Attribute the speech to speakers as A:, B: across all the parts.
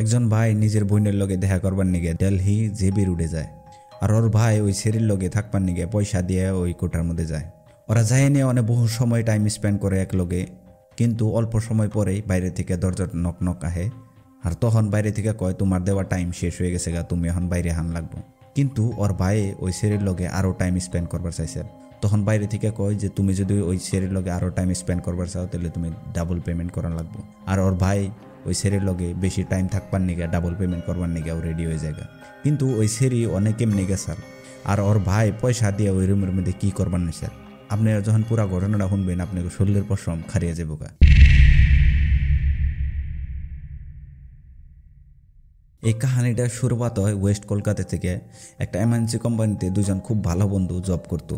A: একজন ভাই নিজের বোনের লগে দেখা করবার নিগে দিল্লি জেবি রোডে যায়, আর ওর ভাই ওই সেরির লগে থাকবার নিগে পয়সা দিয়ে ওই কোঠার মধ্যে যায়। ওরা যায় নিয়ে অনেক বহু সময় টাইম স্পেন্ড করে এক লগে, কিন্তু অল্প সময় পরেই বাইরে থেকে দরজার নক নক আহে, আর তখন বাইরে থেকে কয় তোমার দেওয়া টাইম শেষ হয়ে গেছে গা, তুমি এখন বাইরে হান লাগবো। কিন্তু ওর ভাই ওই সেরির লগে আরও টাইম স্পেন্ড করবার চাইছে। তখন বাইরে থেকে কয় যে তুমি যদি ওই সেরির লগে আরও টাইম স্পেন্ড করবার চাও তাহলে তুমি ডাবল পেমেন্ট করা লাগবো। আর ওর ভাই ওই সেরির লগে বেশি টাইম থাকবার নিগে ডাবল পেমেন্ট করবার নিগে ও রেডি হয়ে যায়। কিন্তু ওই সেরি অনেক এমনি গেছাল, আর ওর ভাই পয়সা দিয়ে ওই রুমের মধ্যে কী করবার নিছে। আপনারা যখন পুরা ঘটনাটা শুনবেন আপনাকে শরীরের পশম খারিয়ে যাবো গা। এই কাহিনীটা শুরুয়াত হয় ওয়েস্ট কলকাতা থেকে। একটা এমএনসি কোম্পানিতে দুজন খুব ভালো বন্ধু জব করতো।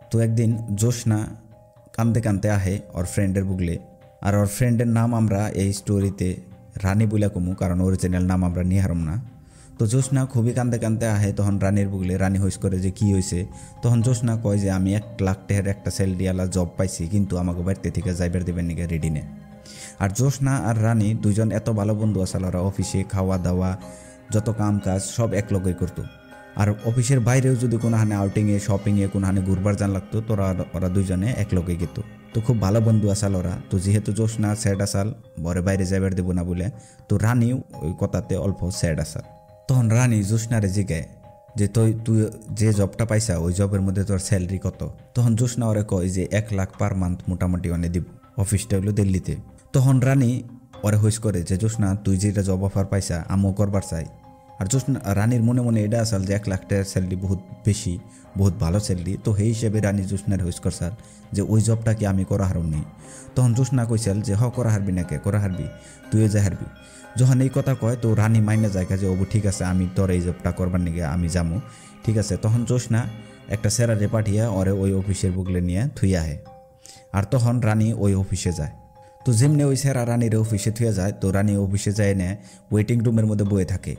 A: তো একদিন জোসনা কানতে কানতে আহে ওর ফ্রেন্ডের বুগলে, আর ওর ফ্রেন্ডের নাম আমরা এই স্টোরিতে রানী বলে কমু, কারণ অরিজিনাল নাম আমরা নিয়ে হারম না। তো জোসনা খুবই কানতে কানতে আহে, তখন রানীর বুগলে রানী হইস করে যে কী হয়েছে। তখন জোসনা কয় যে আমি 1 লাখ টাকার একটা স্যালারিওয়ালা জব পাইছি, কিন্তু আমাকে বাড়িতে থেকে যাইবার দেবেন নিকে রেডি নে। আর জোসনা আর রানী দুজন এত ভালো বন্ধু আসলে, ওরা অফিসে খাওয়া দাওয়া যত কাম কাজ সব এক লগেই করতো। আর অফিসের বাইরেও যদি কোনো হানে আউটিংয়ে শপিংয়ে কোনো হানে ঘুরবার যান লাগতো তো ওরা দুজনে এক লগেই গেত। তো খুব ভালো বন্ধু আসাল ওরা। তো যেহেতু জোসনা স্যাড আসাল বরে বাইরে যাইবার দেবো না বলে, তো রানী ওই কথাতে অল্প স্যাড আসাল। তখন রানী জোসনারে জিগায় যে তুই যে জবটা পাইছা ওই জবের মধ্যে তোর স্যালারি কত। তখন জোসনা ওরে কয় যে 1 লাখ পার মান্থ মোটামুটি অনেক দিব, অফিসটা হলো দিল্লিতে। তখন রানী ওরে হইস করে যে জোসনা তুই যেটা জব অফার পাইছা আমিও করবার চাই। আর জোসনা রানীর মনে মনে এটা আসাল যে 1 লাখ টাকার স্যালারি বহুত বেশি, বহুত ভালো স্যালারি। তো সেই হিসেবে রানী জোসনার হইস করছাল যে ওই জবটা কি আমি করা হারম নি। তখন জোসনা কইসাল যে করা হারবি না কে, করা হারবি, তুইও যা হারবি। যখন এই কথা কয় তো রানী মাইনে যায় যে ওবু ঠিক আছে আমি তোর এই জবটা করবার নিগে আমি যামু, ঠিক আছে। তখন জোসনা একটা স্যালারি পাঠিয়ে ওরে ওই অফিসের বুগলে নিয়ে থুই আহে। আর তখন রানী ওই অফিসে যায়। তো যেমনি ওই স্যার রানীর অফিসে থুয়ে যায়, তো রানী অফিসে যায় এনে ওয়েটিং রুমের মধ্যে বয়ে থাকে।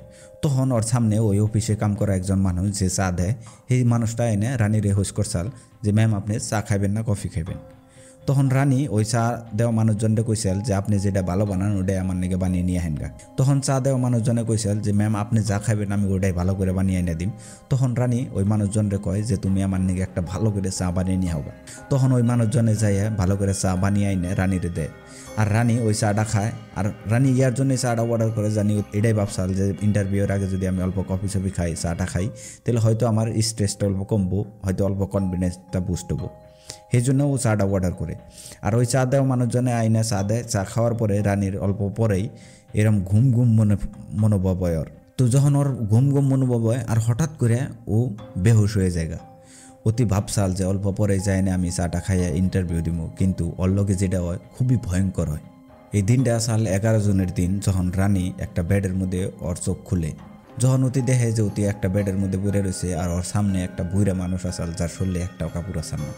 A: তখন ওর সামনে ওই অফিসে কাম করা একজন মানুষ যে চা দেয়, সেই মানুষটা এনে রানীর হোস করছাল যে ম্যাম আপনি চা খাইবেন না কফি খাইবেন। তখন রানী ওই চা দেওয়া মানুষজনকে কইসাল যে আপনি যেটা ভালো বানান ওটাই আমার নিকে বানিয়ে নিয়ে আহেন গা। তখন চা দেওয়া মানুষজনে কইসাল যে ম্যাম আপনি যা খাইবেন আমি ওটাই ভালো করে বানিয়ে এনে দিম। তখন রানী ওই মানুষজনরে কয় যে তুমি আমার নিকে একটা ভালো করে চা বানিয়ে নিয়ে হবা। তখন ওই মানুষজনে যাইয়া ভালো করে চা বানিয়ে এনে রানীরে দেয়, আর রানী ওই চাটা খায়। আর রানী ইয়ার জন্য চাটা অর্ডার করে, জানি এটাই ভাবসাল যে ইন্টারভিউর আগে যদি আমি অল্প কফি সফি খাই চাটা খাই তাহলে হয়তো আমার স্ট্রেসটা অল্প কমবো, হয়তো অল্প কনফিডেন্সটা বুস্ট হবো। সেই জন্য ও চাটা অর্ডার করে। আর ওই চা দেওয়া মানুষজনে আইনা চা দেয়। চা খাওয়ার পরে রানীর অল্প পরেই এরম ঘুম ঘুম মনোভাব হয় ওর। তো যখন ওর ঘুম ঘুম মনোভাব হয় আর হঠাৎ করে ও বেহুশ হয়ে যায়। অতি ভাবসাল যে অল্প পরে যায় না আমি চাটা খাইয়া ইন্টারভিউ দিব, কিন্তু ওর লগে যেটা হয় খুবই ভয়ঙ্কর হয়। এই দিনটা আসাল 11 জুনের দিন, যখন রানী একটা বেডের মধ্যে ওর চোখ খুলে। যখন অতি দেখে যে অতি একটা বেডের মধ্যে বইরে রয়েছে, আর ওর সামনে একটা বুইরা মানুষ আসাল যার শরীরে একটাও কাপড় আসাল না।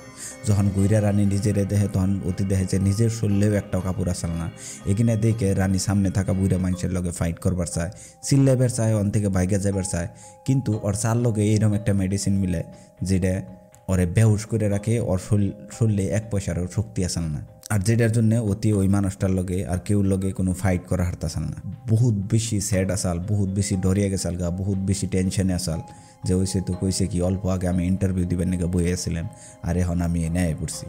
A: যখন গুইরা রানী নিজেরে দেখে তখন অতি দেখে যে নিজের শরীরেও একটাও কাপড় আসাল না। এখানে দেখে রানী সামনে থাকা বুইরা মানুষের লগে ফাইট করবার চায়, চিল্লাইবার চায়, অন থেকে বাইকে যাবার চায়। কিন্তু ওর চার লগে এইরকম একটা মেডিসিন মিলে যেটা ওরে বেহুশ করে রাখে, ওর শরীরে 1 পয়সারও শক্তি আসাল না। আর যেটার জন্য অতি ওই মানুষটার লগে আর কেউ লগে কোনো ফাইট করা হারতাসাল না। বহুত বেশি স্যাড আসাল, বহুত বেশি ডরিয়া গেছাল গা, বহুত বেশি টেনশনে আসাল যে ওইসে তো কইছে কি অল্প আগে আমি ইন্টারভিউ দিবেন নাকি বইয়ে আসছিলাম, আর এখন আমি ন্যায় পড়ছি।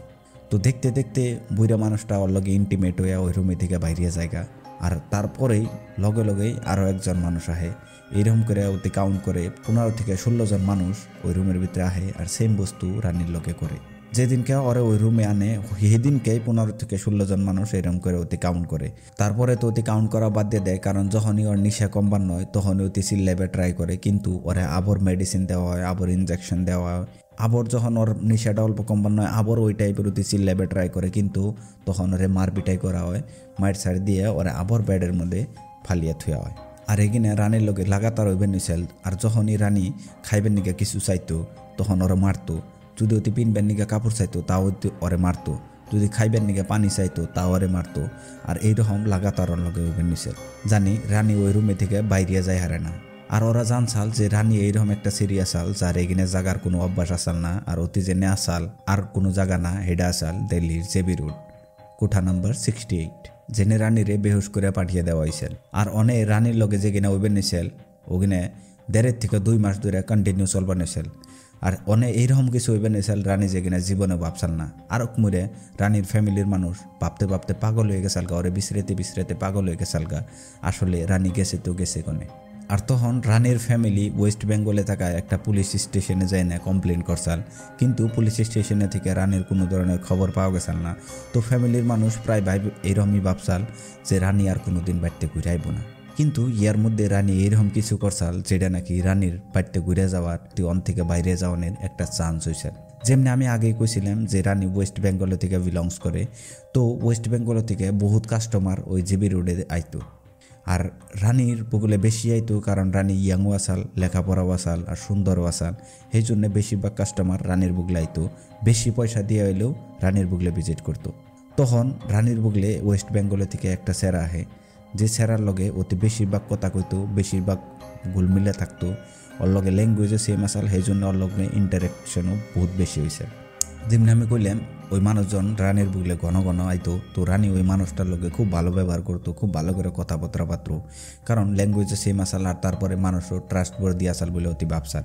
A: তো দেখতে দেখতে বুড়া মানুষটা ওর লগে ইন্টিমেট হইয়া ওই রুমে থেকে বাইরিয়া জায়গা। আর তারপরেই লগে লগেই আরও একজন মানুষ আহে। এইরকম করে ওতে কাউন্ট করে 15 থেকে 16 জন মানুষ ওই রুমের ভিতরে আহে, আর সেম বস্তু রানীর লগে করে। যেদিনকে ওরে ওই রুমে আনে সেদিনকেই 15 থেকে 16 জন মানুষ এরকম করে অতি কাউন্ট করে। তারপরে তো অতি কাউন্ট করা বাদ দিয়ে দেয়, কারণ যখনই ওর নেশা কমবার নয় তখনই অতি চিল্লাইবে ট্রাই করে। কিন্তু ওরে আবার মেডিসিন দেওয়া হয়, আবার ইনজেকশন দেওয়া হয়। আবার যখন ওর নেশাটা অল্প কমবার নয় আবার ওই টাইপের অতি চিল্লাইবে ট্রাই করে, কিন্তু তখন ওরে মারপিটাই করা হয়। মায়ের ছাড় দিয়ে ওরে আবার বেডের মধ্যে ফালিয়ে থুয়া হয়। আর এগিনে রানীর লোকে লাগাতার হইবেন নিছিল। আর যখনই রানী খাইবেন নিকে কিছু চাইতো তখন ওরা মারতো। যদি অতি পিনবেন নিকে কাপড় চাইতো তাও ওরে মারতো। যদি খাইবেন নিকে পানি চাইতো তাও ওরে মারতো। আর এইরকম লাগাতার ওর লগে হইবেন নিছিল। জানি রানী ওই রুমে থেকে বাইরিয়া যায় হারে না। আর ওরা জানছাল যে রানী এইরকম একটা সিরিয়াস আল যার এগিনে জাগার কোনো অভ্যাস আসাল না। আর অতি যে নেশাল আর কোনো জায়গা না, হেডা আসাল দিল্লির জেবি রোড, কোঠা নাম্বার 68। জেনে রানীরে বেহুশ করে পাঠিয়ে দেওয়া হয়েছিল। আর অনেক রানীর লগে যে কিনা ওইবেন নিছিল ওখানে 1.5 থেকে 2 মাস ধরে কন্টিনিউ চলবার নিছিল। আর অনেক এইরকম কিছু ওইবেন নিছিল রানী যে কিনা জীবনে ভাবছাল না। আর মুরে রানীর ফ্যামিলির মানুষ ভাবতে ভাবতে পাগল হয়ে গেছাল গা, ওরে বিছড়াতে পাগল হয়ে গেছাল গা। আসলে রানী গেছে তো গেছে কোনে। আর তখন রানীর ফ্যামিলি ওয়েস্ট বেঙ্গলে থাকা একটা পুলিশ স্টেশনে যায় না কমপ্লেন করছাল, কিন্তু পুলিশ স্টেশনে থেকে রানীর কোনো ধরনের খবর পাওয়া গেছাল না। তো ফ্যামিলির মানুষ প্রায় এইরকমই ভাবছাল যে রানী আর কোনোদিন বাড়িতে ঘুরে আইব না। কিন্তু ইয়ার মধ্যে রানী এইরকম কিছু করছাল যেটা নাকি রানীর বাড়িতে ঘুরে যাওয়ার অন থেকে বাইরে যাওয়ার একটা চান্স হয়েছে। যেমনি আমি আগেই কইছিলাম যে রানী ওয়েস্ট বেঙ্গল থেকে বিলংস করে, তো ওয়েস্ট বেঙ্গল থেকে বহুত কাস্টমার ওই জিবি রোডে আইতো। আর রানীর বগুলে বেশি আইতো কারণ রানী ইয়াংও আসাল, লেখাপড়াও আসাল আর সুন্দরও আসাল। সেই জন্য বেশিরভাগ কাস্টমার রানীর বুগলে আইতো, বেশি পয়সা দিয়ে হইলেও রানীর বুগলে ভিজিট করতো। তখন রানীর বুগলে ওয়েস্ট বেঙ্গলে থেকে একটা সেরা আহে, যে সেরার লগে অতি বেশিরভাগ কথা কইতো, বেশিরভাগ গুলমিলে থাকতো, ওর লগে ল্যাঙ্গুয়েজও সেম আসাল। সেই জন্য ওর লগে ইন্টারেকশনও বহুত বেশি হয়েছে। যেমনি আমি কইলাম ওই মানুষজন রানীর বুগলে ঘন ঘন আইতো, তো রানী ওই মানুষটার লগে খুব ভালো ব্যবহার করতো, খুব ভালো করে কথাবার্তা পাত্র, কারণ ল্যাঙ্গুয়েজে সেম আসাল। আর তারপরে মানুষও ট্রাস্ট বর্দি আসাল বলে অতি ভাবসাল।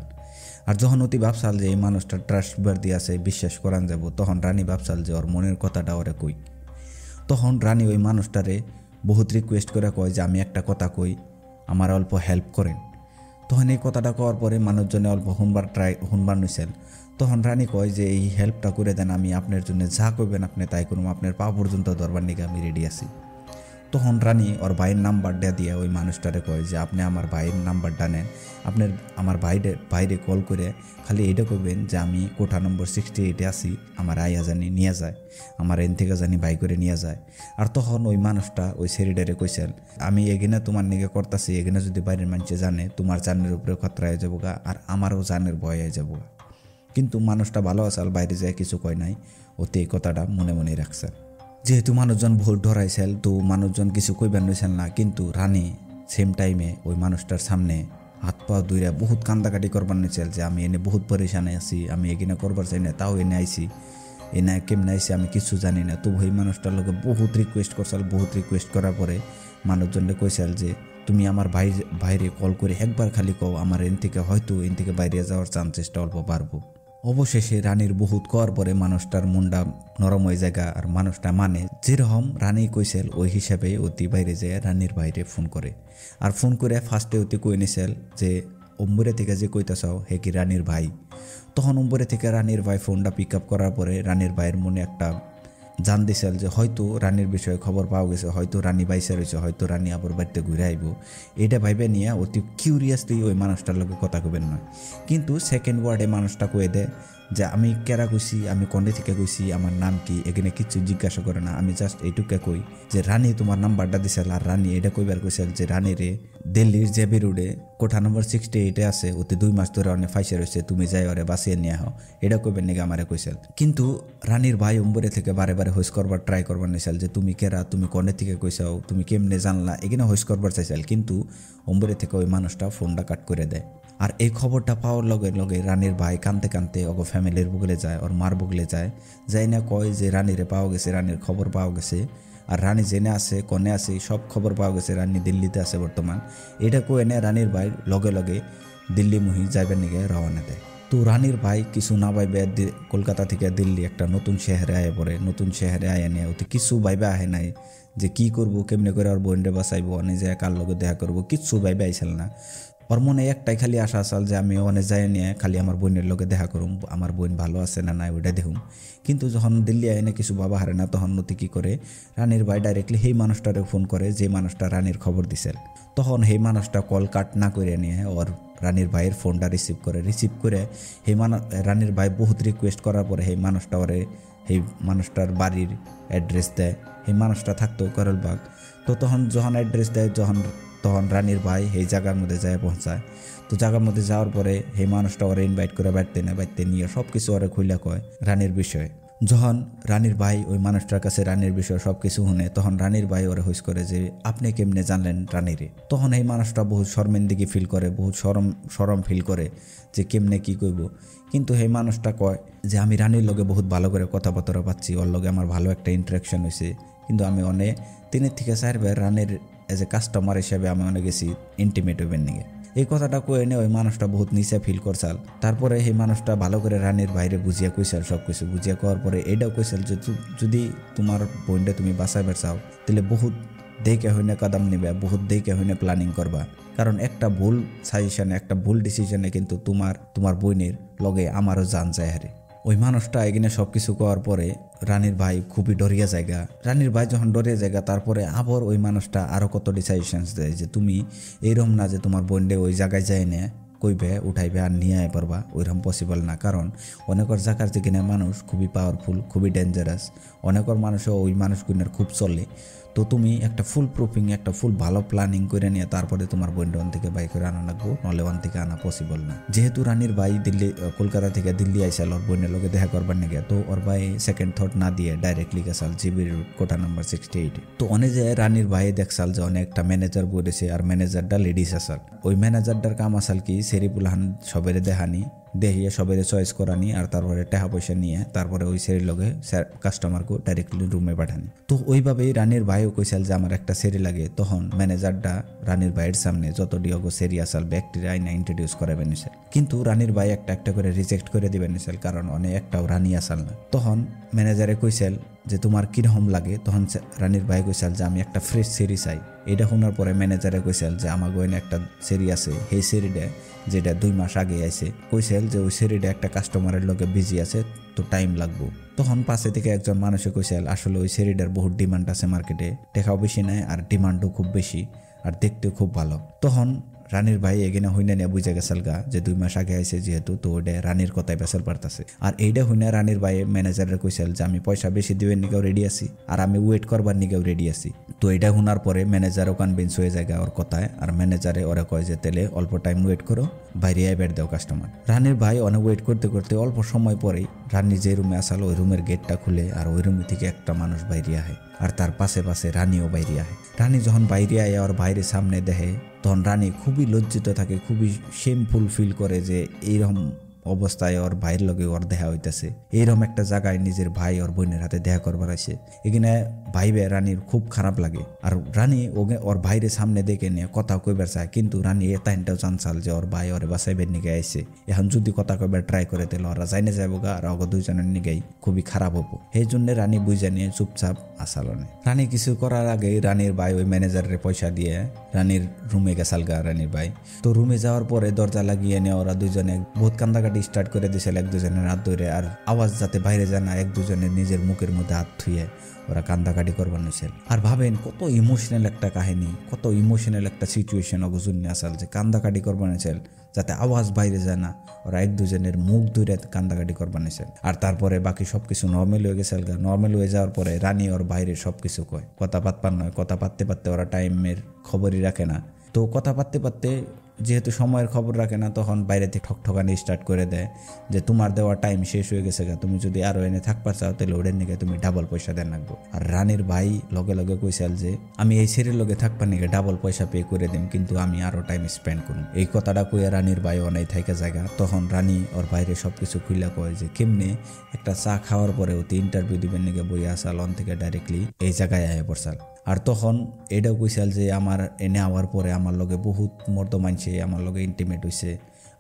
A: আর যখন অতি ভাবসাল যে এই মানুষটা ট্রাস্ট বর্দি আছে, বিশ্বাস করান যাব, তখন রানী ভাবসাল যে ওর মনের কথাটা ওরে কই। তখন রানী ওই মানুষটারে বহুত রিকোয়েস্ট করে কয় যে আমি একটা কথা কই, আমার অল্প হেল্প করেন। তখন এই কথাটা কওয়ার পরে মানুষজনে অল্প শুনবার নিছেন। তখন রানী কয় যে এই হেল্পটা করে দেন, আমি আপনার জন্য যা করবেন আপনি তাই করুন, আপনার পা পর্যন্ত ধরবার নিকে আমি রেডি আছি। তখন রানী ওর ভাইয়ের নাম্বারটা দিয়ে ওই মানুষটারে কয় যে আপনি আমার ভাইয়ের নাম্বারটা নেন, আপনার আমার বাইরে কল করে খালি এটা করবেন যে আমি কোঠা নম্বর 68 আছি, আমার আইয়া জানি নিয়ে যায়, আমার এন থেকে জানি বাই করে নিয়ে যায়। আর তখন ওই মানুষটা ওই সেরিডারে কইছেন আমি এগিনা তোমার নিকে করতেছি, এগিনা যদি বাইরের মানুষে জানে তোমার জানের উপরে খতরা হয়ে যাবো গা, আর আমারও জানের ভয় হয়ে যাবো। কিন্তু মানুষটা ভালো আসাল, বাইরে যায় কিছু কয় নাই, ওতে এই কথাটা মনে মনে রাখছে। যেহেতু মানুষজন ভুল ধরাইছিল, তো মানুষজন কিছু কইবেন নিছেন না। কিন্তু রানী সেম টাইমে ওই মানুষটার সামনে হাত পা ধুইরা বহুত কান্দাকাটি করবার নিছিল যে আমি এনে বহুত পরেশানে আছি, আমি এগিনে করবার চাই না, তাও এনে আইছি, এনে কেমনে আইছি আমি কিছু জানি না। তো ওই মানুষটার লোকে বহুত রিকোয়েস্ট করছাল। বহুত রিকোয়েস্ট করার পরে মানুষজনকে কইসাল যে তুমি আমার বাইরে কল করে একবার খালি কও, আমার এন থেকে বাইরে যাওয়ার চেষ্টা অল্প পারবো। অবশেষে রানীর বহুত করার পরে মানুষটার মনটা নরম হয়ে জায়গা, আর মানুষটা মানে যেরকম রানী কইছিল ওই হিসাবে অতি বাইরে যায় রানীর বাইরে ফোন করে। আর ফোন করে ফার্স্টে অতি কই নিছিল যে অম্বরে থেকে যে কইতাছাও হে কি রানীর ভাই। তখন অম্বরে থেকে রানীর ভাই ফোনটা পিক আপ করার পরে রানীর ভাইয়ের মনে একটা জান দিছিল যে হয়তো রানীর বিষয়ে খবর পাওয়া গেছে, হয়তো রানী বাইসা রয়েছে, হয়তো রানী আবার বাড়িতে ঘুরে আইব। এটা ভাইবে নিয়ে অতি কিউরিয়াসলি ওই মানুষটার লোকে কথা কবেন না। কিন্তু সেকেন্ড ওয়ার্ডে মানুষটা কয়ে দেয় যে আমি কেরা কইছি, আমি কন্ডে থেকে কইছি, আমার নাম কি, এখানে কিচ্ছু জিজ্ঞাসা করে না। আমি জাস্ট এইটুকে কই যে রানী তোমার নাম্বারটা দিছিল, আর রানী এটা কইবার কইছিল যে রানীরে দিল্লির জেবি রোডে কোঠা নম্বর 68 আছে, ওতে 2 মাস ধরে অনেক ফাইসে রয়েছে, তুমি যাই ওরে বাঁচিয়ে নিয়ে আহ, এটা কইবেন নাকি আমারে কইছিল। কিন্তু রানীর ভাই অম্বরে থেকে বারে হোস করবার ট্রাই করবার নিছিল যে তুমি কেরা, তুমি কন্ডে থেকে কইসাও, তুমি কেমনে জানলা, এখানে হোস করবার চাইছিল। কিন্তু অম্বরে থেকে ওই মানুষটা ফোনটা কাট করে দেয়। আর এই খবরটা পাওয়ার লগে লগে রানীর ভাই কানতে কানতে ওগো ফ্যামিলির বুগলে যায়, ওর মার বুগলে যায়, যাই না কয় যে রানীরে পাওয়া গেছে, রানীর খবর পাওয়া গেছে, আর রানী জেনে আছে কনে আছে সব খবর পাওয়া গেছে, রানী দিল্লিতে আছে বর্তমান। এটা কয়ে এনে রানীর ভাই লগে লগে দিল্লি মুহি যাইবার নিগে রওনা দেয়। তো রানীর ভাই কিছু না ভাইবে কলকাতা থেকে দিল্লি একটা নতুন শহরে আয় পড়ে। নতুন শহরে আয় নিয়ে ওতে কিছু ভাইবে আহে নাই যে কি করবো, কেমনে করে ওর বোনরে বাঁচাইবো, অনে যায় কার লগে দেখা করবো, কিচ্ছু ভাইবে আইসাল না। ওর মনে একটাই খালি আশা আসাল যে আমি অনেক যাই নিয়ে খালি আমার বোনের লোকে দেখা করুম, আমার বোন ভালো আছে না নাই ওইটা দেখুম। কিন্তু যখন দিল্লি আইনে কিছু বাবা হারে না, তখন নতি কী করে রানীর ভাই ডাইরেক্টলি সেই মানুষটারে ফোন করে যে মানুষটা রানীর খবর দিছিল। তখন সেই মানুষটা কল কাট না করে নিয়ে ওর রানীর ভাইয়ের ফোনটা রিসিভ করে সেই রানীর ভাই বহুত রিকোয়েস্ট করার পরে সেই মানুষটা ওরে সেই মানুষটার বাড়ির অ্যাড্রেস দেয়। সেই মানুষটা থাকতো করলবাগ। তো তখন যখন অ্যাড্রেস দেয় তখন রানীর ভাই সেই জায়গার মধ্যে যায় পৌঁছায়। তো জায়গার মধ্যে যাওয়ার পরে সেই মানুষটা ওরা ইনভাইট করে বাড়িতে নিয়ে সব কিছু ওরা খুইলা কয় রানীর বিষয়ে। যখন রানীর ভাই ওই মানুষটার কাছে রানীর বিষয়ে সব কিছু শুনে, তখন রানীর ভাই ওরা হুইস করে যে আপনি কেমনে জানলেন রানীরে। তখন এই মানুষটা বহুত শর্মিন্দিগি ফিল করে, বহুত সরম ফিল করে যে কেমনে কি করব। কিন্তু সেই মানুষটা কয় যে আমি রানীর লগে বহুত ভালো করে কথাবার্তা পাচ্ছি, ওর লগে আমার ভালো একটা ইন্টারাকশন হয়েছে, কিন্তু আমি অনেক 3 থেকে 4 বার রানের এজ এ কাস্টমার হিসেবে আমি অনেক গেছি ইন্টিমেট হইবেন নিগে। এই কথাটা কয়ে নে ওই মানুষটা বহুত নিচে ফিল করছাল। তারপরে সেই মানুষটা ভালো করে রানীর বাইরে বুঝিয়া কইসাল, সব কিছু বুঝিয়া করার পরে এটাও কইসাল যে যদি তোমার বোনটা তুমি বাঁচাইবার চাও তাহলে বহুত দেখে হইনে কদম নিবে, বহুত দেখে হইনে প্ল্যানিং করবা। কারণ একটা ভুল সাজেশনে, একটা ভুল ডিসিশনে কিন্তু তোমার বোনের লগে আমারও জান যায় হারে। ওই মানুষটা এখানে সব কিছু করার পরে রানীর ভাই খুবই ডরিয়া জায়গা। রানীর ভাই যখন ডরিয়া জায়গা তারপরে আবার ওই মানুষটা আরও কত ডিসাইশনস দেয় যে তুমি এইরকম না যে তোমার বোনডে ওই জায়গায় যায় না কইবে উঠাইবে আর নিয়ে আয় পারবা, ওইরকম পসিবল না। কারণ অনেকের জায়গার যেখানে মানুষ খুবই পাওয়ারফুল, খুবই ডেঞ্জারাস, অনেকের মানুষও ওই মানুষগুলোর খুব চলে। তো তুমি একটা ফুল প্রুফিং, একটা ফুল ভালো প্ল্যানিং করে নিয়ে তারপরে তোমার বোনটা ওন থেকে বাই করে আনা লাগবো, নাহলে ওন থেকে আনা পসিবল না। যেহেতু রানীর ভাই কলকাতা থেকে দিল্লি আইসাল ওর বোনের লোকে দেখা করবার নাকি, তো ওর ভাই সেকেন্ড থট না দিয়ে ডাইরেক্টলি গেছাল জিবি রোড কোটা নাম্বার 68। তো অনেক যে রানীর ভাই দেখছাল যে অনেকটা ম্যানেজার বলেছে, আর ম্যানেজারটা লেডিস আসাল। ওই ম্যানেজারটার কাম আসাল কি সেরিপুলাহান সবেরে দেখানি, দেখিয়ে সবেরে চয়েস করানি, আর তারপরে টাকা পয়সা নিয়ে তারপরে ওই সেরির লগে কাস্টমারকে ডাইরেক্টলি রুমে পাঠানি। তো ওইভাবেই রানীর ভাইও কইসাল যে আমার একটা সেরি লাগে। তখন ম্যানেজারটা রানীর ভাইয়ের সামনে যত ডিওগো সেরি আসাল ব্যক্তিরা আইনা ইন্ট্রোডিউস করাবেন নিছেন, কিন্তু রানীর ভাই একটা একটা করে রিজেক্ট করে দিবেন নিছেন, কারণ অনেক একটাও রানী আসাল না। তখন ম্যানেজারে কইসাল যে তোমার কিরকম লাগে। তখন রানীর ভাই কইসাল যে আমি একটা ফ্রেশ সেরি চাই। এটা শোনার পরে ম্যানেজারে কইসাল যে আমার গোয়েন একটা সেরি আছে, সেই সেরিটা যেটা 2 মাস আগে আইছে, কইসাল যে ওই সেরিটা একটা কাস্টমারের লোকে বিজি আছে, তো টাইম লাগবো। তখন পাশে থেকে একজন মানুষে কইসাল আসলে ওই সেরিটার বহুত ডিমান্ড আছে মার্কেটে, টাকাও বেশি নেয় আর ডিমান্ডও খুব বেশি, আর দেখতেও খুব ভালো। তখন রানীর ভাই এগিনা হইনা নিয়ে বুঝে গেছাল গা যে 2 মাস আগে আইছে যেহেতু, তো ওটা রানীর কথায় বেসাল পারতাছে। আর এইটা হইনা রানীর ভাই ম্যানেজারের কইসাল যে আমি পয়সা বেশি দিবেন নিকেও রেডি আছি, আর আমি ওয়েট করবার নিকেও রেডি আছি। তো এটা শোনার পরে ম্যানেজারও কনভিন্স হয়ে যায় ওর কথায়, আর ম্যানেজারে ওরা কয় যে তেলে অল্প টাইম ওয়েট করো, বাইরে বের দাও কাস্টমার। রানীর ভাই অনেক ওয়েট করতে করতে অল্প সময় পরেই রানী যে রুমে আসাল ওই রুমের গেটটা খুলে, আর ওই রুম থেকে একটা মানুষ বাইরে আহে, আর তার পাশে পাশে রানীও বাইরে আহে। রানী যখন বাইরে আয় ওর বাইরের সামনে দেখে, তখন রানী খুবই লজ্জিত থাকে, খুবই শেমফুল ফিল করে যে এইরকম অবস্থায় ওর ভাইয়ের লগে ওর দেখা হইতেছে, এইরকম একটা জায়গায় নিজের ভাই ওর বোনের হাতে দেখা করবার আসে। এখানে ভাইবে রানীর খুব খারাপ লাগে, আর রানী ওর ভাইয়ের সামনে দেখে নিয়ে কথা কইবার চায়, কিন্তু রানী এ টাইমটাও জানছাল যে ওর ভাই ওরে বাসাইবের নিগে আইসে। এখন যদি কথা কইবার ট্রাই করে তাহলে ওরা যাইনে যাবো গা, আর অগ দুইজনের নিগেই খুবই খারাপ হবো। সেই জন্য রানী বুঝা নিয়ে চুপচাপ আসালনে। রানী কিছু করার আগে রানীর ভাই ওই ম্যানেজারের পয়সা দিয়ে রানীর রুমে গেছাল গা রানীর ভাই। তো রুমে যাওয়ার পরে দরজা লাগিয়ে নিয়ে ওরা দুইজনে বহুত কান্দাকাটি স্টার্ট করে দিয়েছিল এক দুজনের হাত ধরে, আর আওয়াজ যাতে বাইরে যায় না এক দুজনের নিজের মুখের মধ্যে হাত ধুয়ে ওরা কান্দাকাটি করবার নিয়েছিল। আর ভাবেন কত ইমোশনাল একটা কাহিনী, কত ইমোশনাল একটা সিচুয়েশন অগজন্য আসাল যে কান্দাকাটি করবার নিয়েছিল যাতে আওয়াজ বাইরে যায় না, ওরা এক দুজনের মুখ ধরে কান্দাকাটি করবার নিয়েছিল। আর তারপরে বাকি সবকিছু নর্মাল হয়ে গেছে। নর্মাল হয়ে যাওয়ার পরে রানী ওর বাইরে সবকিছু কয়, কথা পাতপার নয়, কথা পাততে পারতে ওরা টাইমের খবরই রাখে না। তো কথা পাততে পারতে যেহেতু সময়ের খবর রাখে না, তখন বাইরে থেকে ঠকঠকানি স্টার্ট করে দেয় যে তোমার দেওয়া টাইম শেষ হয়ে গেছে গা, তুমি যদি আরো এনে থাকবার চাও তাহলে ওদের নিকে তুমি ডাবল পয়সা দেন রাখবো। আর রানীর ভাই লগে লগে কইসাল যে আমি এই সেরির লগে থাকবার নিকে ডাবল পয়সা পে করে দিম, কিন্তু আমি আরো টাইম স্পেন্ড করুন। এই কথাটা কইয়া রানীর ভাই অনেক থাকে জায়গা। তখন রানী ওর বাইরে সবকিছু খুইলা কয় যে কেমনে একটা চা খাওয়ার পরে ওতে ইন্টারভিউ দিবেন নিকে বইয়া আসাল অন থেকে ডাইরেক্টলি এই জায়গায় আয়া পড়ছাল। আর তখন এটাও কইসাল যে আমার এনে আওয়ার পরে আমার লগে বহুত মর্দ মানছে আমার লগে ইন্টিমেট হয়েছে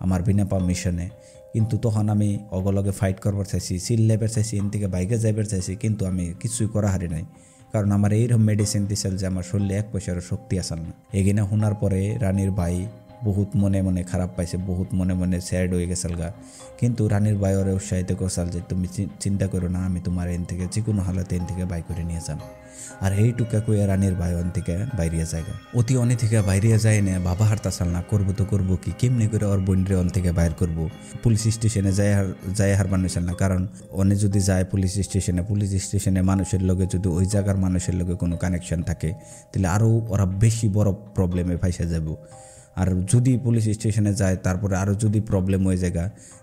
A: আমার বিনা পারমিশনে, কিন্তু তখন আমি অগলগে ফাইট করবার চাইছি, সিল লেবার চাইছি, এন থেকে বাইকে যাইবার চাইছি, কিন্তু আমি কিছুই করা হারি নাই, কারণ আমার এইরকম মেডিসিন দিছিল যে আমার শরীরে 1 পয়সারও শক্তি আসাল না। এগিনা শোনার পরে রানীর ভাই বহুত মনে মনে খারাপ পাইছে, বহুত মনে মনে স্যাড হয়ে গেছাল গা। কিন্তু রানীর ভাই ওরে উৎসাহিত করছাল যে তুমি চিন্তা করো না, আমি তোমার এন থেকে যে কোনো হালাতে এন থেকে বাই করে নিয়ে যাম। আর এইটুকা কইয়া রানীর ভাই অন থেকে বাইরিয়া জায়গা অতি অনে থেকে বাইরিয়া যায় না, বাবা হারতাসাল না, করবো তো করবো কি, কেমনি করে ওর বোনরে অন থেকে বাইর করবো। পুলিশ স্টেশনে যায় হার মানুষের না, কারণ অনে যদি যায় পুলিশ স্টেশনে মানুষের লগে যদি ওই জায়গার মানুষের লগে কোনো কানেকশন থাকে তাহলে আরও ওরা বেশি বড় প্রবলেমে ফাইসা যাব। আর যদি পুলিশ স্টেশনে যায় তারপরে আরও যদি প্রবলেম হয়ে যায়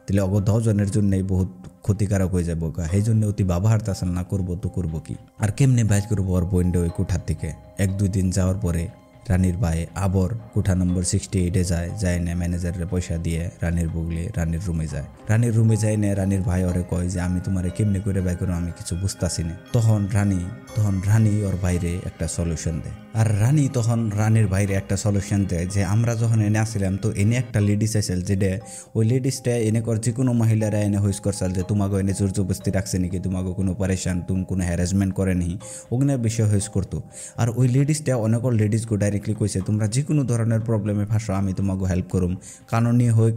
A: তাহলে অগ 10 জনের জন্যই বহুত ক্ষতিকারক হয়ে যাবো গা। সেই জন্য অতি বাবা হারতাসাল না, করবো তো করবো কি। আর কেমনে বাইর করবো ওর বোনটা ওই কোঠার থেকে। 1-2 দিন যাওয়ার পরে রানীর ভাই আবর কোঠা নম্বর 68-এ যায় না ম্যানেজারের পয়সা দিয়ে রানীর বুগলে রানীর রুমে যায়। রানীর রুমে যায় না রানীর ভাই ওরে কয় যে আমি তোমারে কেমনে করে বাই করো আমি কিছু বুঝতাছি না। তখন রানী ওর বাইরে একটা সলিউশন দেয়। আর রানী তখন রানীর বাইরে একটা সলিউশন দেয় যে আমরা যখন এনে আসছিলাম তো এনে একটা লেডিস আসল যেটা ওই লেডিসটা এনে কর যে কোনো মহিলারা এনে হইস করছাল যে তোমাকে এনে জোর জবস্তি রাখছে নাকি, তোমাকে কোনো পারেশান তুমি কোনো হ্যারাসমেন্ট করে নি ওগুলো বিষয় হইস করতো। আর ওই লেডিসটা অনেক লেডিসকে ডাইরেক্টলি কইছে তোমরা যে কোনো ধরনের প্রবলেমে ফাঁসো আমি তোমাকে হেল্প করুম, কানুনি হোক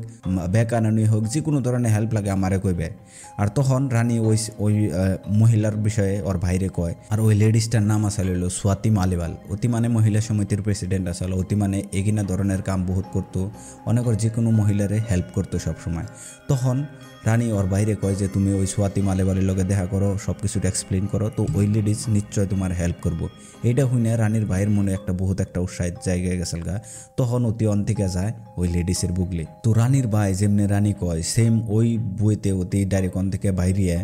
A: বেকানুনি হোক যে কোনো ধরনের হেল্প লাগে আমারে কইবে। আর তখন রানী ওই মহিলার বিষয়ে ওর ভাইরে কয়। আর ওই লেডিসটার নাম আসলে হলো স্বাতি মালিওয়াল। অতি মানে মহিলা সমিতির প্রেসিডেন্ট আসলে। অতি মানে এগিনা ধরনের কাম বহুত করতো, অনেকের যে কোনো মহিলারে হেল্প করতো সবসময়। তখন রানী ওর বাইরে কয় যে তুমি ওই স্বাতি মালিওয়ালের লগে দেখা করো, সব কিছু এক্সপ্লেন করো, তো ওই লেডিস নিশ্চয় তোমার হেল্প করবো। এইটা হইনে রানীর ভাইয়ের মনে একটা বহুত একটা উৎসাহিত জায়গায় গেছিল গা। তখন অতি অন্তিকে যায় ওই লেডিসের বুগলে। তো রানীর ভাই যেমনি রানী কয় সেম ওই বইতে অতি ডাইরেক্ট থেকে বাইরিয়ে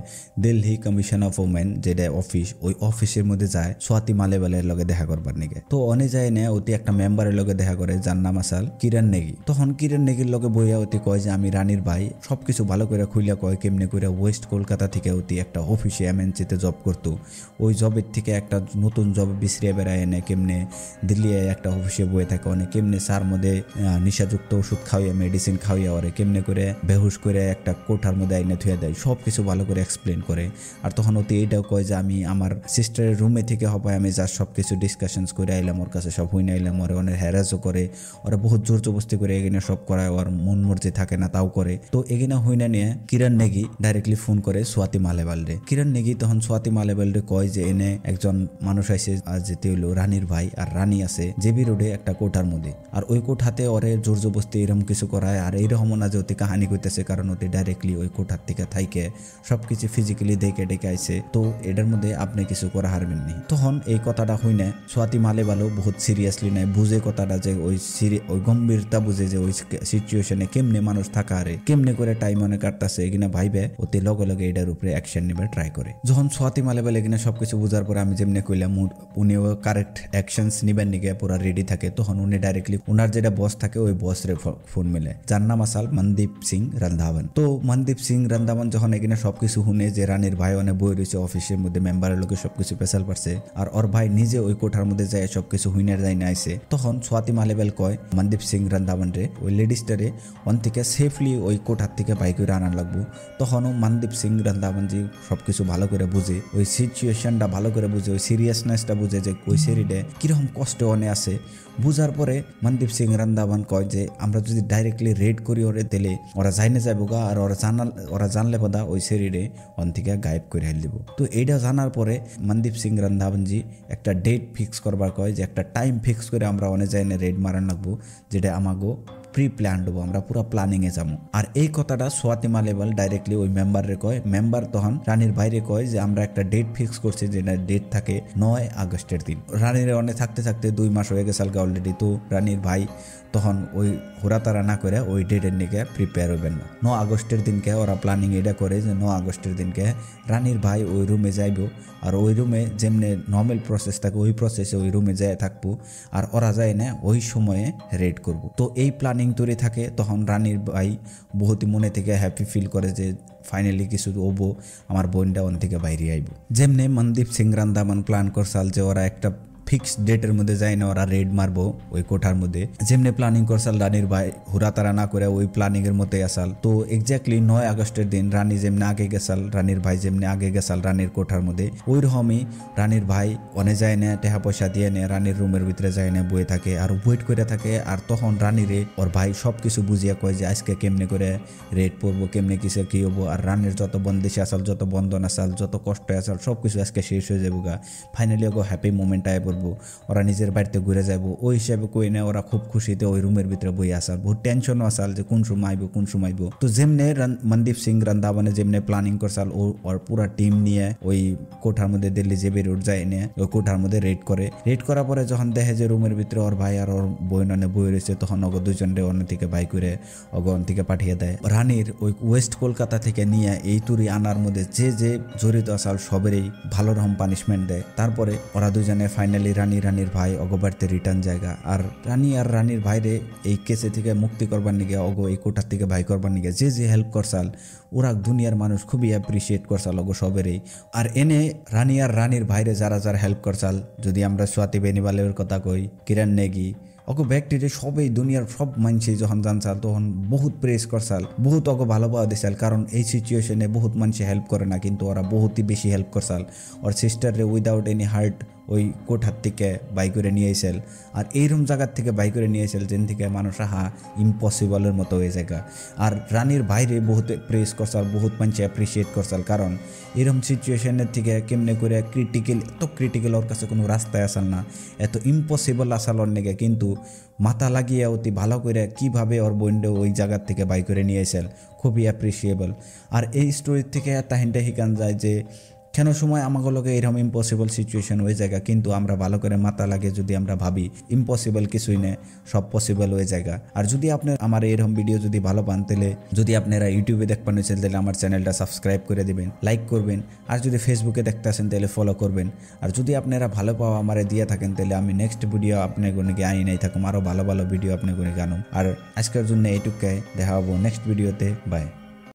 A: দিল্লি কমিশন অফ ওমেন যেটা অফিস, ওই অফিসের মধ্যে যায় স্বাতি মালিওয়ালের লগে দেখা করবার নিকে। তো অনে যায় না অতি একটা মেম্বারের লগে দেখা করে যার নাম আসাল কিরণ নেগি। তখন কিরণ নেগির লগে বইয়া অতি কয় যে আমি রানীর ভাই সবকিছু ভালো করে খুইলা কয় কেমনে করে ওয়েস্ট কলকাতা থেকে অতি একটা অফিসে এমএনসিতে জব করতো, ওই জবের থেকে একটা নতুন জব বিছড়িয়ে বেড়ায় এনে কেমনে দিল্লি একটা অফিসে বয়ে থাকে, অনেক কেমনে সার মধ্যে নিশাযুক্ত ওষুধ খাওয়াইয়া মেডিসিন খাওয়াইয়া ওরে কেমনে করে বেহুশ করে একটা কোঠার মধ্যে আইনে থুয়ে দেয়, সব কিছু ভালো করে এক্সপ্লেন করে। আর তখন অতি এইটাও কয় যে আমি আমার সিস্টারের রুমে থেকে হবে আমি যা সব কিছু ডিসকাশনস করে আইলাম ওর কাছে, সব হইনে আইলাম, ওরে অনেক হ্যারাসও করে, ওরা বহুত জোর জবস্তি করে এগিনে সব করায়, ওর মন মর্জি থাকে না তাও করে। তো এগিনা হইনা নিয়ে কিরণ নেগি ডাইরেক্টলি ফোন করে স্বাতি মালিওয়াল রে। কিরণ নেগি তখন স্বাতি মালিওয়াল রে কয় যে এনে একজন মানুষ আইছে যেতে হইলো রানীর ভাই, আর রানী আছে জেবি রোডে একটা কোঠার মধ্যে, আর ওই কোঠাতে ওরে জোর জবস্তি এরকম কিছু করায়। আর এইরকম না যে অতি কাহানি কইতেছে, কারণ অতি ডাইরেক্টলি ওই কোঠার থেকে থাইকে সবকিছু ফিজিক্যালি দেখে ডেকে আইছে, তো এটার মধ্যে আপনি কিছু করা হারবেন নি। তখন এই কথাটা হইনে স্বাতি মালিওয়ালও বহুত সিরিয়াসলি নেয়, বুঝে কথাটা যে ওই গম্ভীরতা বুঝে যে ওই সিচুয়েশনে কেমনে মানুষ থাকা আরে কেমনে করে টাইম অনেক কাটতেছে এগিনা ভাইবে অতি লগে লগে এটার উপরে অ্যাকশন নিবে ট্রাই করে। যখন স্বাতি মালিওয়াল এগিনা সবকিছু বুঝার পরে আমি যেমনি কইলাম উনিও কারেক্ট অ্যাকশনস নিবেন নিকে পুরা রেডি থাকে, তখন উনি ডাইরেক্টলি উনার যেটা বস থাকে ওই বস রে ফোন মিলে, যার নাম আসাল মনদীপ সিং রন্ধাওয়ান। তো মনদীপ সিং রন্ধাওয়ান যখন এখানে সবকিছু শুনে যে রানীর ভাই অনেক বই রয়েছে অফিসের মধ্যে মেম্বারের লোকে সবকিছু পেশাল পারছে, আর ওর ভাই নিজে ওই কোঠার মধ্যে যায় সবকিছু হুইনার যাই না আইসে, তখন স্বাতি মালিওয়াল কয় মনদীপ সিং রন্ধাওয়ান রে ওই লেডিসটারে অন থেকে সেফলি ওই কোঠার থেকে বাইক করে আনার লাগবো। তখনও মনদীপ সিং রন্ধাওয়ান জি সবকিছু ভালো করে বুঝে, ওই সিচুয়েশনটা ভালো করে বুঝে, ওই সিরিয়াসনেসটা বুঝে যে ওই সেরিডে কিরকম কষ্ট অনে আছে। বুঝার পরে মনদীপ সিং রন্ধাওয়ান কয় যে আমরা যদি ডাইরেক্টলি রেড করি ওরে দিলে ওরা যাইনে যাবো গা, আর ওরা জানলে পদা ওই সেরিডে অন থেকে গায়েব করে হেল দিব। তো এইটা জানার পরে মনদীপ সিং রন্ধাওয়ান জি একটা ডেট ফিক্স করবার কয় যে একটা টাইম ফিক্স করে আমরা অনে যাইনে রেড মারান লাগবো, যেটা আমাগো প্রি প্ল্যান দেবো, আমরা পুরো প্ল্যানিংয়ে যাবো। আর এই কথাটা স্বাতি মালিওয়াল ডাইরেক্টলি ওই মেম্বারে কয়। মেম্বার তখন রানীর বাইরে কয় যে আমরা একটা ডেট ফিক্স করছি, যেটা ডেট থাকে 9 আগস্টের দিন। রানীর অনেক থাকতে থাকতে 2 মাস হয়ে গেছে অলরেডি। তো রানীর ভাই তখন ওই হুড়াতারা না করে ওই ডেটের নিকে প্রিপেয়ার হবেন না। 9 আগস্টের দিনকে ওরা প্ল্যানিং এটা করে যে 9 আগস্টের দিনকে রানীর ভাই ওই রুমে যাইব, আর ওই রুমে যেমনি নর্মাল প্রসেস থাকে ওই প্রসেসে ওই রুমে যায় থাকবো, আর ওরা যায় না ওই সময়ে রেড করব। তো এই প্ল্যানিং তৈরি থাকে। তখন রানীর ভাই বহুতই মনে থেকে হ্যাপি ফিল করে যে ফাইনালি কিছু ওবো, আমার বোনটা ওন থেকে বাইরে আইব। যেমনি মনদীপ সিং রন্ধাওয়ান প্ল্যান করছাল যে ওরা একটা ফিক্সড ডেটের মধ্যে যায় না ওরা রেড মারবো ওই কোঠার মধ্যে, যেমনি প্ল্যানিং করছাল রানীর ভাই হুড়াতারা না করে ওই প্ল্যানিং এর মধ্যে আসাল। তো এক্স্যাক্টলি 9 আগস্টের দিন রানী যেমনি আগে গেছাল, রানীর ভাই যেমনি আগে গেছাল রানীর কোঠার মধ্যে, ওই রকমই রানীর ভাই অনে যায় না, টাকা পয়সা দিয়ে নে রানীর রুমের ভিতরে যায় না, বয়ে থাকে আর ওয়েট করে থাকে। আর তখন রানীরে ওর ভাই সব কিছু বুঝিয়া কয় যে আজকে কেমনে করে রেড পড়বো, কেমনে কিসে কি হবো, আর রানীর যত বন্দিশে আসাল, যত বন্ধন আসাল, যত কষ্ট আসাল সব কিছু আজকে শেষ হয়ে যাবো গা। ফাইনালি ওকে হ্যাপি মোমেন্ট আয় পড়বো, ওরা নিজের বাড়িতে ঘুরে যাবো। ওই হিসাবে কই না ওরা খুব খুশিতে ওই রুমের ভিতরে বই আসাল, বহুত টেনশনও আসাল যে কোন সময় আইব কোন সময় আইব। তো যেমনে মনদীপ সিং রন্ধাওয়ানে যেমনে প্ল্যানিং করছাল ওর পুরা টিম নিয়ে ওই কোঠার মধ্যে দিল্লি জেবি রোড যায় নিয়ে ওই কোঠার মধ্যে রেড করে। রেড করার পরে যখন দেখে যে রুমের ভিতরে ওর ভাই আর ওর বই ননে বই রয়েছে, তখন ওগো দুজনরে অন্য থেকে বাই করে অগন থেকে পাঠিয়ে দেয়। রানীর ওই ওয়েস্ট কলকাতা থেকে নিয়ে এই তুরি আনার মধ্যে যে যে জড়িত আসাল সবেরই ভালো রকম পানিশমেন্ট দেয়। তারপরে ওরা দুজনে ফাইনালি ফাইনালি রানীর ভাই অগবাড়িতে রিটার্ন জায়গা। আর রানীর ভাইরে এই কেসে থেকে মুক্তি করবার নিগে এই কোটার থেকে ভাই করবার নিগে যে হেল্প করছাল ওরা দুনিয়ার মানুষ খুবই অ্যাপ্রিসিয়েট করছাল সবেরই। আর এনে রানীর ভাইরে যারা হেল্প করছাল, যদি আমরা স্বাতি বেনিবালের কথা কই, কিরণ নেগি, ব্যক্তিরে সবই দুনিয়ার সব মানুষ যখন জানছাল তখন বহুত প্রেস করছাল, বহুত ভালো পাওয়া দিছাল। কারণ এই সিচুয়েশনে বহুত মানুষ হেল্প করে না, কিন্তু ওরা বহুতই বেশি হেল্প করছাল। ওর সিস্টাররে উইদাউট এনি হার্ট ওই কোঠার থেকে বাই করে নিয়ে এসেল। আর এইরকম জায়গার থেকে বাই করে নিয়ে এসেল যেন থেকে মানুষ ইম্পসিবলের মতো হয়ে জায়গা। আর রানীর বাইরে বহুত প্রেস করছাল, বহুত মানুষ অ্যাপ্রিসিয়েট করছাল। কারণ এরকম সিচুয়েশনের থেকে কেমনে করে ক্রিটিক্যাল ওর কাছে কোনো রাস্তায় আসাল না, এত ইম্পসিবল আসাল ওর নেগে, কিন্তু মাথা লাগিয়ে অতি ভালো করে কীভাবে ওর বোনডে ওই জায়গার থেকে বাই করে নিয়ে এসেল, খুবই অ্যাপ্রিসিয়েবল। আর এই স্টোরির থেকে তাহিনটা শিখান যায় যে কেন সময় আমাগুলোকে এরকম ইম্পসিবল সিচুয়েশন হয়ে জায়গা, কিন্তু আমরা ভালো করে মাথা লাগে যদি আমরা ভাবি ইম্পসিবল কিছুই নেই, সব পসিবল হয়ে জায়গা। আর যদি আপনার আমার এরকম ভিডিও যদি ভালো পান, তাহলে যদি আপনারা ইউটিউবে দেখবেন তাহলে আমার চ্যানেলটা সাবস্ক্রাইব করে দিবেন, লাইক করবেন। আর যদি ফেসবুকে দেখতে আসেন তাহলে ফলো করবেন। আর যদি আপনারা ভালো পাওয়া আমারে দিয়ে থাকেন তাহলে আমি নেক্সট ভিডিও আপনার গণিকে আই নাই থাকুম, আরও ভালো ভিডিও আপনার গণিকে আনুম। আর আজকের জন্য এইটুকাই, দেখা হবো নেক্সট ভিডিওতে। বাই।